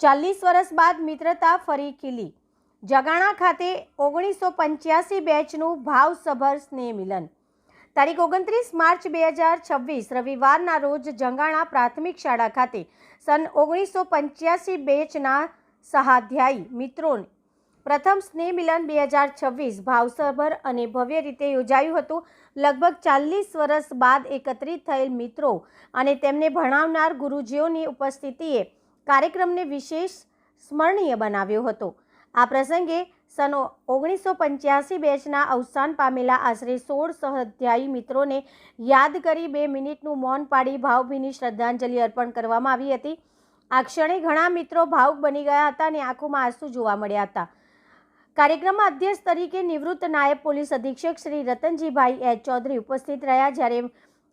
40 વર્ષ બાદ મિત્રતા ફરી ખીલી. જગાણા ખાતે 1985 બેચનું ભાવસભર સ્નેહ મિલન. તારીખ 29 માર્ચ 2026 રવિવારના રોજ જંગાણા પ્રાથમિક શાળા ખાતે સન 1985 બેચના સહાધ્યાયી મિત્રોને પ્રથમ સ્નેહ મિલન 2026 ભાવસભર અને ભવ્ય રીતે યોજાયું હતું. લગભગ 40 વર્ષ બાદ એકત્રિત થયેલ મિત્રો અને તેમને ભણાવનાર ગુરુજીઓની ઉપસ્થિતિએ કાર્યક્રમને વિશેષ સ્મરણીય બનાવ્યો હતો. આ પ્રસંગે સન 1985 બેચના અવસાન પામેલા આશરે 16 સહાધ્યાયી મિત્રોને યાદ કરી 2 મિનિટનું મૌન પાડી ભાવભીની શ્રદ્ધાંજલિ અર્પણ કરવામાં આવી હતી. આ ક્ષણે ઘણા મિત્રો ભાવુક બની ગયા હતા અને આંખોમાં આંસુ જોવા મળ્યા હતા. કાર્યક્રમમાં અધ્યક્ષ તરીકે નિવૃત્ત નાયબ પોલીસ અધિક્ષક શ્રી રતનજીભાઈ એચ ચૌધરી ઉપસ્થિત રહ્યા, જ્યારે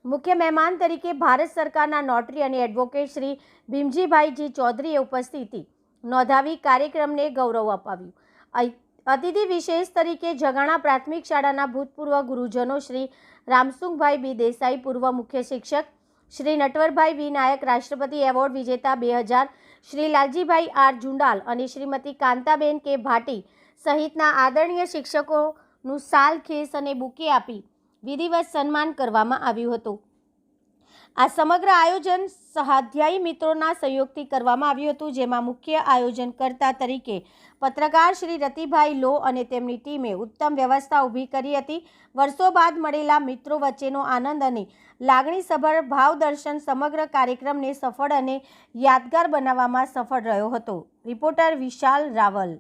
મુખ્ય મહેમાન તરીકે ભારત સરકારના નોટરી અને એડવોકેટ શ્રી ભીમજીભાઈ જી ચૌધરીએ ઉપસ્થિતિ નોંધાવી કાર્યક્રમને ગૌરવ અપાવ્યું. અતિથિ વિશેષ તરીકે જગાણા પ્રાથમિક શાળાના ભૂતપૂર્વ ગુરુજનો શ્રી રામસુંગભાઈ બી દેસાઈ, પૂર્વ મુખ્ય શિક્ષક શ્રી નટવરભાઈ વી નાયક, રાષ્ટ્રપતિ એવોર્ડ વિજેતા 2000 શ્રી લાલજીભાઈ આર જુંડાલ અને શ્રીમતી કાંતાબેન કે ભાટી સહિતના આદરણીય શિક્ષકોનું સાલ, ખેસ અને બુકે આપી વિધિવત સન્માન કરવામાં આવ્યું હતું. આ સમગ્ર આયોજન સહાધ્યાયી મિત્રોના સહયોગથી કરવામાં આવ્યું હતું, જેમાં મુખ્ય આયોજનકર્તા તરીકે પત્રકાર શ્રી રતિભાઈ લો અને તેમની ટીમે ઉત્તમ વ્યવસ્થા ઊભી કરી હતી. વર્ષો બાદ મળેલા મિત્રો વચ્ચેનો આનંદ અને લાગણીસભર ભાવદર્શન સમગ્ર કાર્યક્રમને સફળ અને યાદગાર બનાવવામાં સફળ રહ્યો હતો. રિપોર્ટર વિશાલ રાવલ.